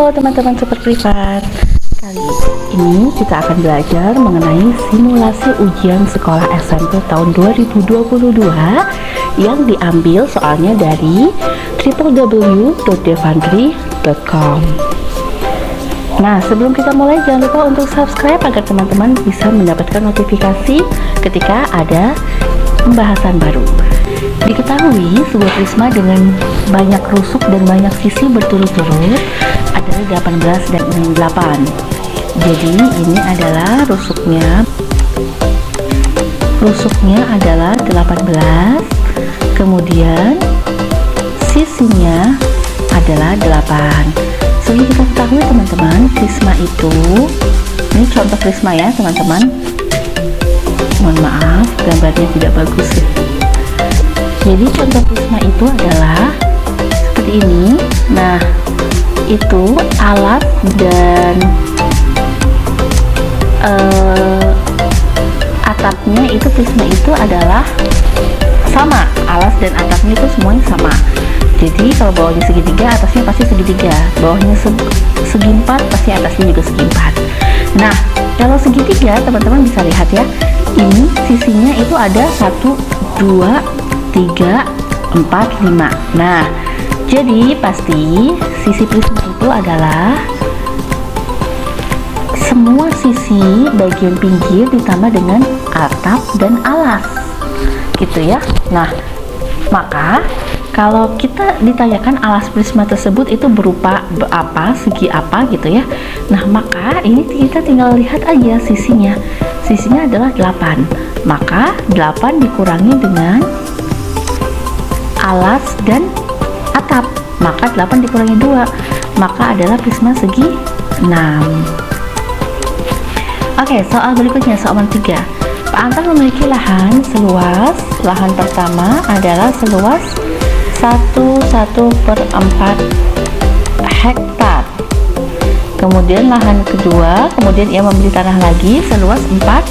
Halo teman-teman super privat. Kali ini kita akan belajar mengenai simulasi ujian sekolah SMP tahun 2022 yang diambil soalnya dari www.devandri.com. Nah, sebelum kita mulai jangan lupa untuk subscribe agar teman-teman bisa mendapatkan notifikasi ketika ada pembahasan baru. Diketahui sebuah prisma dengan banyak rusuk dan banyak sisi berturut-turut adalah 18 dan 8. Jadi ini adalah rusuknya adalah 18, kemudian sisinya adalah 8. Seperti kita ketahui teman-teman, prisma itu, ini contoh prisma ya teman-teman, mohon maaf gambarnya tidak bagus ya. Jadi contoh prisma itu adalah seperti ini. Nah, itu alat dan atapnya itu prisma itu adalah sama, alas dan atapnya itu semuanya sama. Jadi kalau bawahnya segitiga, atasnya pasti segitiga, bawahnya segi empat, pasti atasnya juga segi empat. Nah, kalau segitiga teman-teman bisa lihat ya, ini sisinya itu ada 1, 2, 3, 4, 5. Nah, jadi pasti sisi prisma itu adalah semua sisi bagian pinggir ditambah dengan atap dan alas, gitu ya. Nah, maka kalau kita ditanyakan alas prisma tersebut itu berupa apa, segi apa gitu ya. Nah, maka ini kita tinggal lihat aja sisinya. Sisinya adalah 8. Maka 8 dikurangi dengan alas dan atap, maka 8 dikurangi 2, maka adalah prisma segi 6. Oke, soal berikutnya, soal 3. Pak Anton memiliki lahan pertama adalah seluas 1/4 hektar. Kemudian lahan kedua, kemudian ia membeli tanah lagi seluas 4.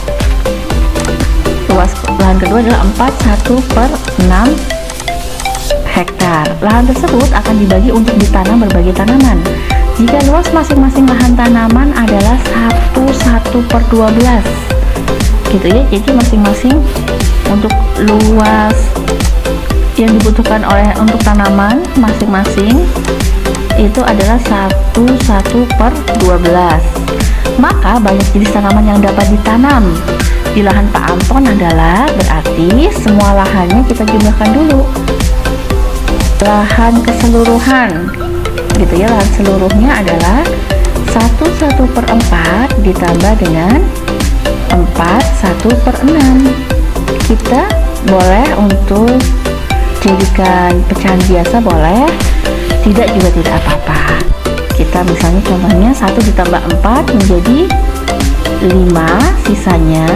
Lahan kedua adalah 1/6 hektar. Lahan tersebut akan dibagi untuk ditanam berbagai tanaman. Jika luas masing-masing lahan tanaman adalah 1/12, gitu ya. Jadi masing-masing untuk luas yang dibutuhkan untuk tanaman masing-masing itu adalah 1/12. Maka banyak jenis tanaman yang dapat ditanam di lahan Pak Anton adalah, berarti semua lahannya kita jumlahkan dulu. Lahan keseluruhan, gitu ya, lahan seluruhnya adalah 1/4 ditambah dengan 1/6. Kita boleh untuk jadikan pecahan biasa, boleh, tidak juga tidak apa-apa. Kita misalnya contohnya 1 ditambah 4 menjadi 5, sisanya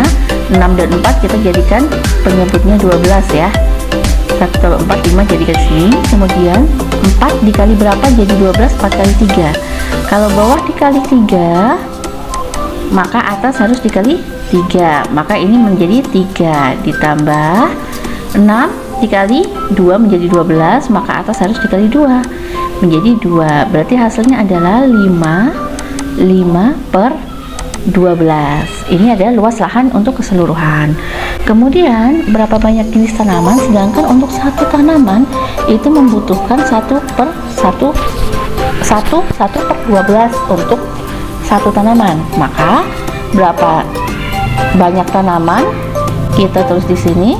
6 dan 4 kita jadikan penyebutnya 12 ya. 1/4, 5 jadikan sini, kemudian 4 dikali berapa jadi 12, 4 kali 3. Kalau bawah dikali 3, maka atas harus dikali 3, maka ini menjadi 3 ditambah 6 dikali 2 menjadi 12, maka atas harus dikali 2 menjadi 2, berarti hasilnya adalah 5/12. Ini adalah luas lahan untuk keseluruhan. Kemudian berapa banyak jenis tanaman, sedangkan untuk satu tanaman itu membutuhkan 1/12 untuk satu tanaman. Maka berapa banyak tanaman, kita tulis di sini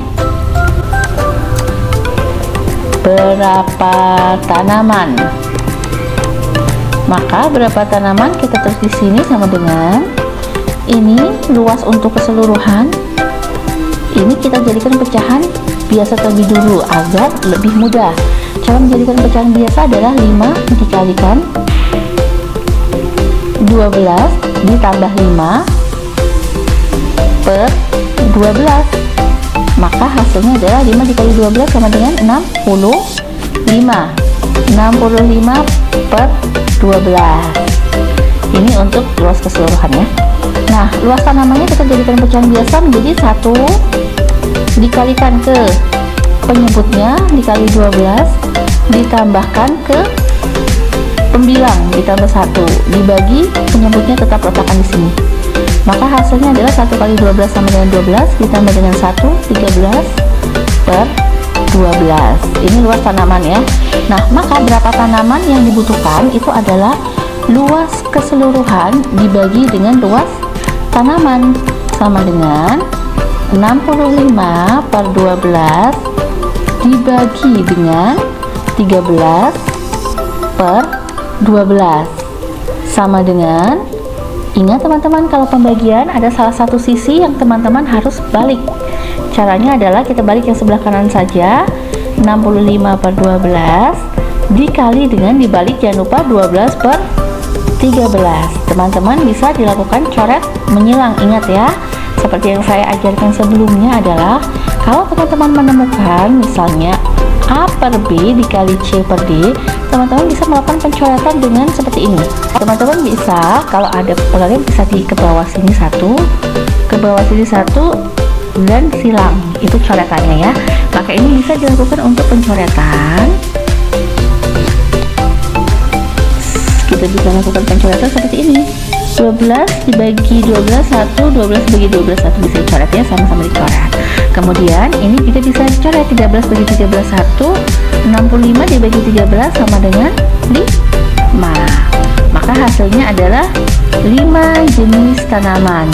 berapa tanaman. Maka berapa tanaman kita tulis di sini sama dengan ini luas untuk keseluruhan. Ini kita jadikan pecahan biasa terlebih dulu agar lebih mudah. Cara menjadikan pecahan biasa adalah 5 dikalikan 12 ditambah 5 per 12, maka hasilnya adalah 5 dikali 12 sama dengan 65 per 12. Ini untuk luas keseluruhan ya. Nah, luas tanamannya kita jadikan pecahan biasa menjadi 1 dikalikan ke penyebutnya dikali 12 ditambahkan ke 9 ditambah 1 dibagi, penyebutnya tetap letakkan di sini. Maka hasilnya adalah 1 kali 12 sama dengan 12 ditambah dengan 1, 13 per 12. Ini luas tanaman ya. Nah, maka berapa tanaman yang dibutuhkan itu adalah luas keseluruhan dibagi dengan luas tanaman, sama dengan 65 per 12 dibagi dengan 13 per 12, sama dengan, ingat teman-teman, kalau pembagian ada salah satu sisi yang teman-teman harus balik. Caranya adalah kita balik yang sebelah kanan saja. 65 per 12 dikali dengan dibalik, jangan lupa 12 per 13. Teman-teman bisa dilakukan coret menyilang. Ingat ya, seperti yang saya ajarkan sebelumnya adalah kalau teman-teman menemukan misalnya A per B dikali C per D, teman-teman bisa melakukan pencoretan dengan seperti ini. Teman-teman bisa, kalau ada pengalian bisa ke bawah sini satu, ke bawah sini satu, dan silang. Itu coretannya ya. Maka ini bisa dilakukan untuk pencoretan. Kita bisa lakukan pencoretan seperti ini. 12 dibagi 12 1, 12 bagi 12 1, bisa dicoretnya sama-sama dicoret. Kemudian ini juga bisa dicoret, 13 bagi 13 1, 65 dibagi 13 sama dengan 5. Maka hasilnya adalah 5 jenis tanaman.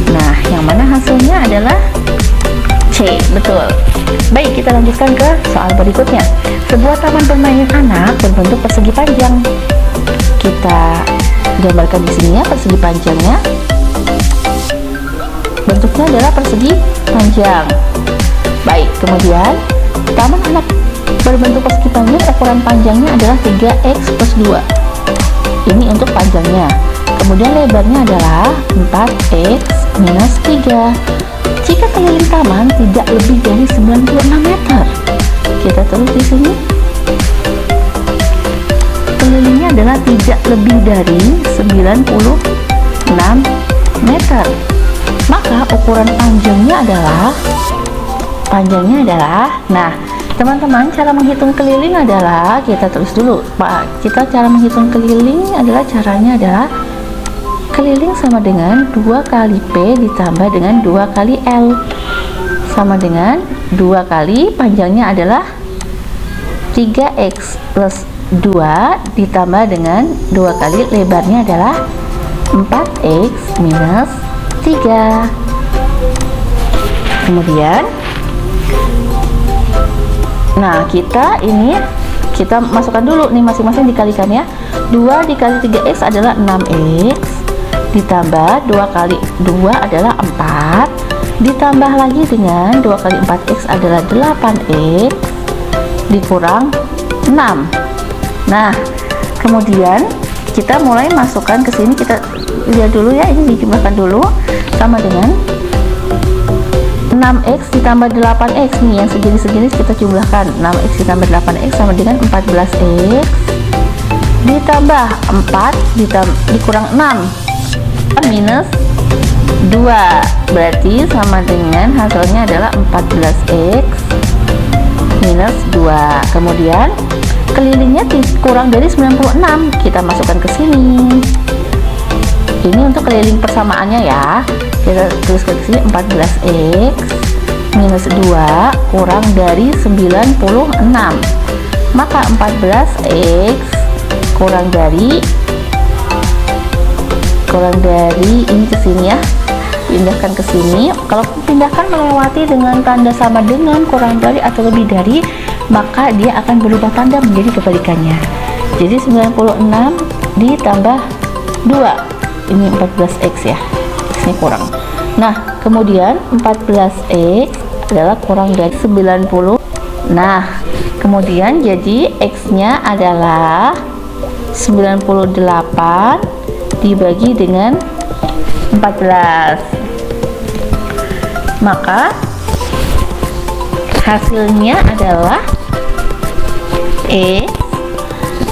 Nah, yang mana hasilnya adalah C, betul. Baik, kita lanjutkan ke soal berikutnya. Sebuah taman bermain anak berbentuk persegi panjang. Kita gambarkan di sini ya persegi panjangnya. Bentuknya adalah persegi panjang. Baik, kemudian taman anak berbentuk persegi panjang, ukuran panjangnya adalah 3x plus 2. Ini untuk panjangnya. Kemudian lebarnya adalah 4x minus 3. Jika keliling taman tidak lebih dari 96 meter, kita tulis di sini. Kelilingnya adalah tidak lebih dari 96 meter. Maka ukuran panjangnya adalah nah, teman-teman, cara menghitung keliling adalah kita tulis dulu, Pak. Cara menghitung keliling adalah caranya adalah keliling sama dengan 2 kali P ditambah dengan 2 kali L, sama dengan 2 kali panjangnya adalah 3x plus 2 ditambah dengan 2 kali lebarnya adalah 4x minus 3. Kemudian nah, kita masukkan dulu nih masing-masing dikalikan ya. 2 dikali 3x adalah 6x ditambah 2 kali 2 adalah 4 ditambah lagi dengan 2 kali 4x adalah 8x dikurang 6. Nah, kemudian kita mulai masukkan ke sini, kita lihat dulu ya, ini dijumlahkan dulu, sama dengan 6x ditambah 8x nih, yang sejenis-sejenis kita jumlahkan. 6x ditambah 8x sama dengan 14x ditambah 4 dikurang 6 minus 2, berarti sama dengan hasilnya adalah 14x minus 2. Kemudian kelilingnya kurang dari 96, kita masukkan ke sini. Ini untuk keliling persamaannya ya. Kita tuliskan ke sini 14x minus 2 kurang dari 96. Maka 14x kurang dari ini ke sini ya. Pindahkan ke sini. Kalau pindahkan melewati dengan tanda sama dengan, kurang dari atau lebih dari, maka dia akan berubah tanda menjadi kebalikannya. Jadi 96 ditambah 2, ini 14x ya, x nya kurang. Nah, kemudian 14x adalah kurang dari 90. Nah, kemudian jadi x nya adalah 98 dibagi dengan 14. Maka hasilnya adalah X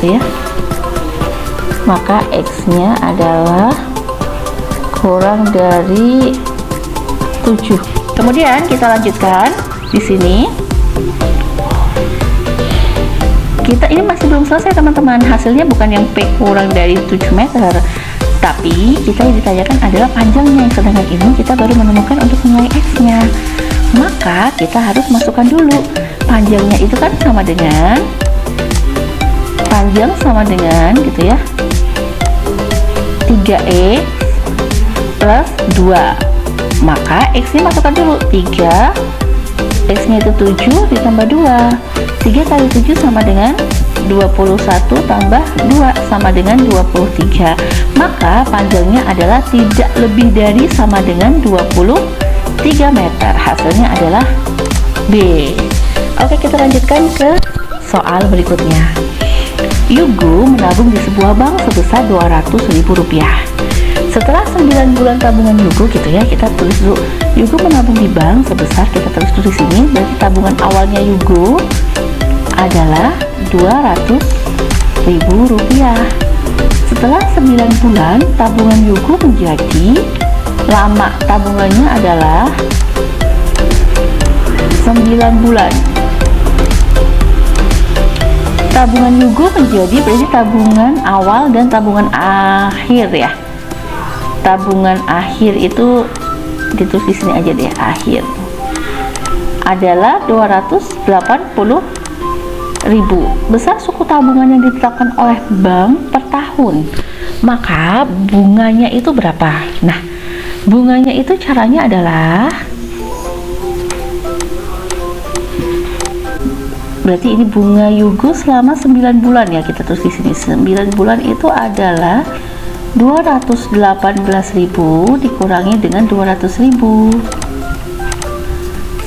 ya. Maka X nya adalah kurang dari 7. Kemudian kita lanjutkan di sini. kita ini masih belum selesai teman-teman. Hasilnya bukan yang P kurang dari 7 meter, tapi kita yang ditanyakan adalah panjangnya. Sedangkan ini kita baru menemukan untuk nilai X-nya. Maka kita harus masukkan dulu. Panjangnya itu kan sama dengan, panjang sama dengan gitu ya, 3X plus 2. Maka X-nya masukkan dulu, 3, X-nya itu 7 ditambah 2. 3 kali 7 sama dengan 21 tambah 2 sama dengan 23. Maka panjangnya adalah tidak lebih dari sama dengan 23 meter. Hasilnya adalah B. Oke, kita lanjutkan ke soal berikutnya. Yugo menabung di sebuah bank sebesar Rp200.000. Setelah 9 bulan tabungan Yugo gitu ya, kita tulis dulu Yugo menabung di bank sebesar, kita tulis dulu di sini. Berarti tabungan awalnya Yugo adalah Rp200.000. Setelah 9 bulan tabungan Yugo menjadi, lama tabungannya adalah 9 bulan. Tabungan Yugo menjadi berarti tabungan awal dan tabungan akhir ya. Tabungan akhir itu ditulis di sini aja deh, akhir adalah 280.000. Besar suku tabungan yang ditetapkan oleh bank per tahun, maka bunganya itu berapa? Nah, bunganya itu caranya adalah, berarti ini bunga Yugo selama 9 bulan ya, kita tulis di sini 9 bulan itu adalah 218.000 dikurangi dengan 200.000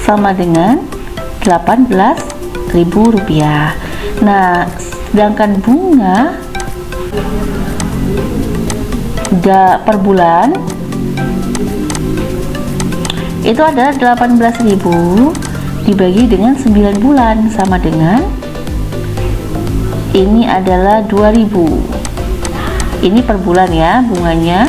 sama dengan Rp18.000. Nah, sedangkan bunga per bulan itu adalah 18.000 dibagi dengan 9 bulan sama dengan, ini adalah 2.000. Ini per bulan ya bunganya.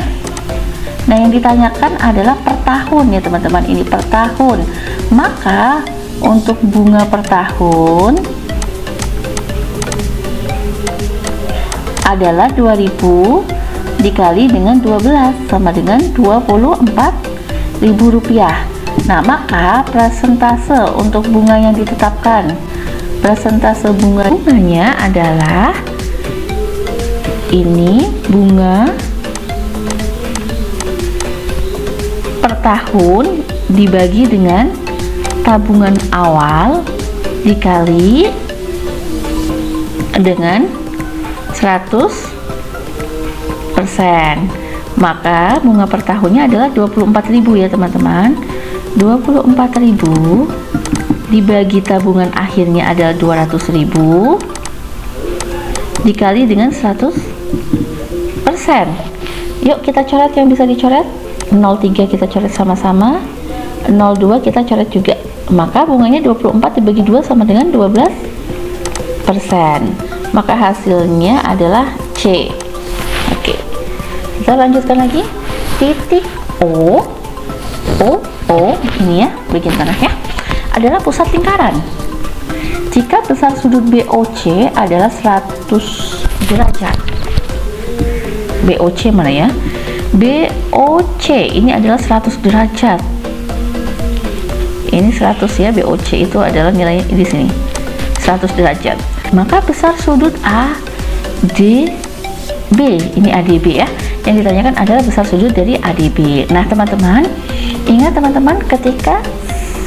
Nah, yang ditanyakan adalah per tahun ya teman-teman, ini per tahun. Maka untuk bunga per tahun adalah 2.000 dikali dengan 12 sama dengan Rp24.000. Nah, maka persentase untuk bunga yang ditetapkan, persentase bunganya adalah ini bunga per tahun dibagi dengan tabungan awal dikali dengan 100%. Maka bunga per tahunnya adalah 24.000 ya teman-teman. 24.000 dibagi tabungan akhirnya adalah 200.000 dikali dengan 100%. Yuk kita coret yang bisa dicoret. 03 kita coret sama-sama, 02 kita coret juga. Maka bunganya 24 dibagi 2 sama dengan 12%. Maka hasilnya adalah C. Oke, kita lanjutkan lagi. Titik O ini ya, bagian tengah ya, adalah pusat lingkaran. Jika besar sudut BOC adalah 100 derajat. BOC mana ya? BOC ini adalah 100 derajat. Ini 100 ya, BOC itu adalah nilainya di sini 100 derajat. Maka besar sudut ADB, ini ADB ya. Yang ditanyakan adalah besar sudut dari ADB. Nah teman-teman, ingat teman-teman, ketika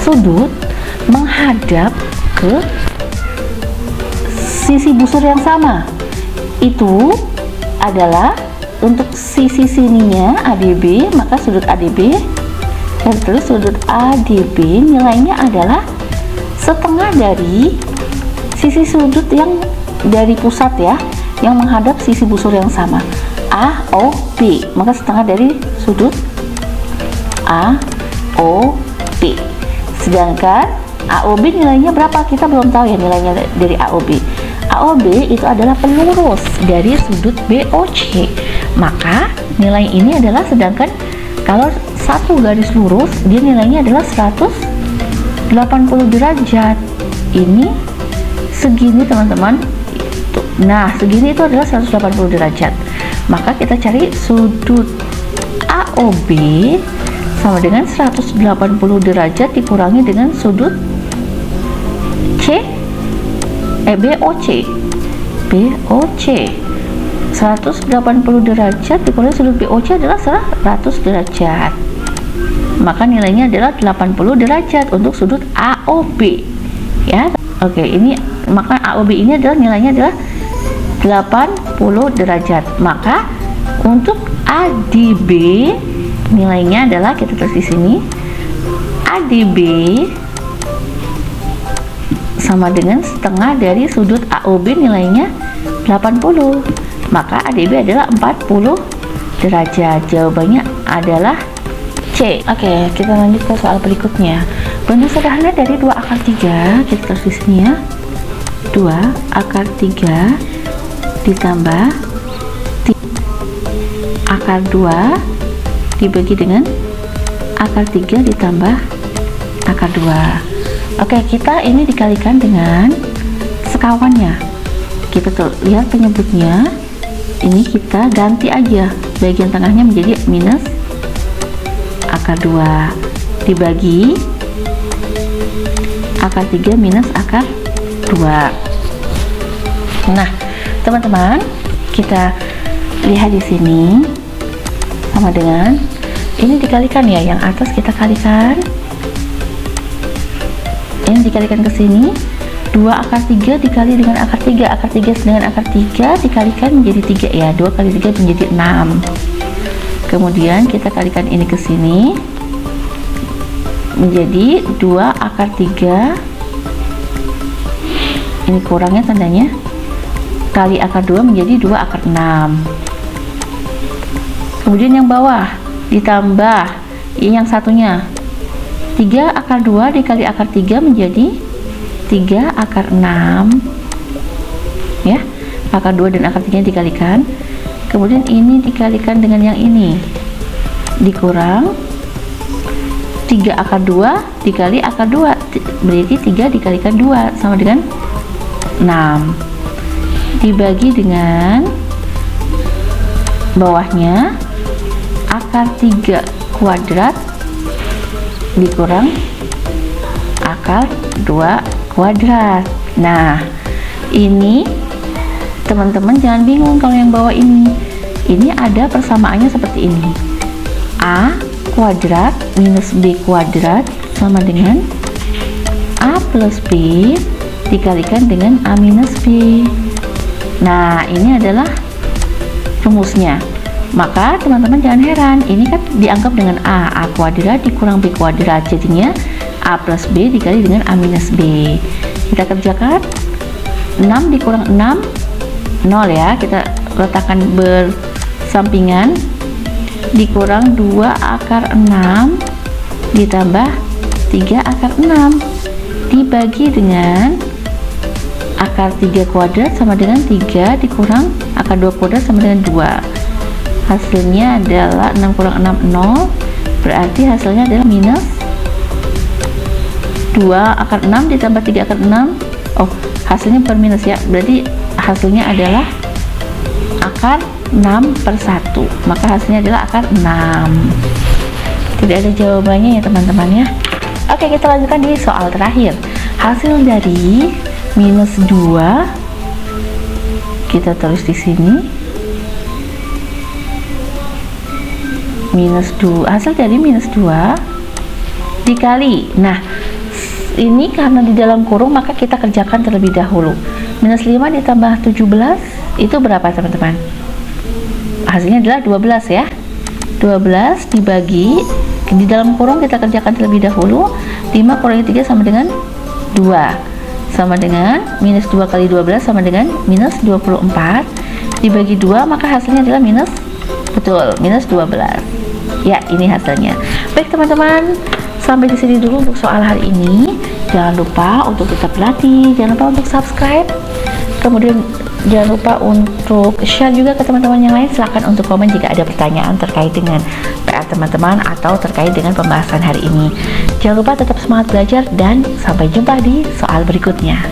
sudut menghadap ke sisi busur yang sama, itu adalah untuk sisi sininya ADB, maka sudut ADB, dan terus sudut ADB nilainya adalah setengah dari sisi sudut yang dari pusat ya, yang menghadap sisi busur yang sama, AOB. Maka setengah dari sudut AOB. Sedangkan AOB nilainya berapa? Kita belum tahu ya nilainya dari AOB. AOB itu adalah pelurus dari sudut BOC. Maka nilai ini adalah, sedangkan kalau satu garis lurus dia nilainya adalah 180 derajat. Ini segini teman-teman, Tuh. Nah, segini itu adalah 180 derajat. Maka kita cari sudut AOB sama dengan 180 derajat dikurangi dengan sudut BOC. 180 derajat dikurangi sudut BOC adalah 100 derajat. Maka nilainya adalah 80 derajat untuk sudut AOB. Ya. Oke, ini maka AOB ini adalah nilainya adalah 80 derajat. Maka untuk ADB nilainya adalah, kita tulis di sini, ADB sama dengan setengah dari sudut AOB nilainya 80. Maka ADB adalah 40 derajat. Jawabannya adalah C. Oke, kita lanjut ke soal berikutnya. Bentuk sederhana dari 2 akar 3, kita tulis di sini ya. 2 akar 3 ditambah akar 2 dibagi dengan akar 3 ditambah akar 2. Oke, kita ini dikalikan dengan sekawannya. Kita lihat penyebutnya. Ini kita ganti aja, bagian tengahnya menjadi minus akar 2 dibagi akar 3 minus akar 2. Nah, teman-teman, kita lihat di sini sama dengan ini dikalikan ya, yang atas kita kalikan, ini dikalikan ke sini. 2 akar 3 dikali dengan akar 3, akar 3 dengan akar 3 dikalikan menjadi 3 ya, 2 kali 3 menjadi 6. Kemudian kita kalikan ini ke sini menjadi 2 akar 3, ini kurangnya tandanya, kali akar 2 menjadi 2 akar 6. Kemudian yang bawah ditambah yang satunya, 3 akar 2 dikali akar 3 menjadi 3 akar 6 ya, akar 2 dan akar 3 dikalikan, kemudian ini dikalikan dengan yang ini, dikurang 3 akar 2 dikali akar 2, berarti 3 dikalikan 2 sama dengan 6, dibagi dengan bawahnya akar 3 kuadrat dikurang akar 2 kuadrat. Nah, ini teman-teman jangan bingung kalau yang bawah ini ada persamaannya seperti ini, A kuadrat minus B kuadrat sama dengan A plus B dikalikan dengan A minus B. Nah, ini adalah rumusnya. Maka teman-teman jangan heran, ini kan dianggap dengan A kuadrat dikurang B kuadrat, jadinya A plus B dikali dengan A minus B. Kita kerjakan 6 dikurang 6 0 ya, kita letakkan bersampingan, dikurang 2 akar 6 ditambah 3 akar 6 dibagi dengan akar 3 kuadrat sama dengan 3 dikurang akar 2 kuadrat sama dengan 2. Hasilnya adalah 6 kurang 6 0, berarti hasilnya adalah minus 2 akar 6 ditambah 3 akar 6. Oh, hasilnya bukan minus ya, berarti hasilnya adalah akar 6/1, maka hasilnya adalah akar 6. Tidak ada jawabannya ya teman-teman ya. Oke, kita lanjutkan di soal terakhir. Hasil dari minus 2 kita tulis di sini, minus 2, hasil dari minus 2 dikali, nah ini karena di dalam kurung maka kita kerjakan terlebih dahulu. Minus 5 ditambah 17 itu berapa teman-teman? Hasilnya adalah 12 ya. 12 dibagi, di dalam kurung kita kerjakan terlebih dahulu. 5 kurangi 3 sama dengan 2, sama dengan minus 2 kali 12 sama dengan minus 24, dibagi 2 maka hasilnya adalah minus, betul, minus 12 ya. Ini hasilnya. Baik teman-teman, sampai di sini dulu untuk soal hari ini. Jangan lupa untuk tetap berlatih, jangan lupa untuk subscribe, kemudian jangan lupa untuk share juga ke teman-teman yang lain. Silahkan untuk komen jika ada pertanyaan terkait dengan PR teman-teman atau terkait dengan pembahasan hari ini. Jangan lupa tetap semangat belajar dan sampai jumpa di soal berikutnya.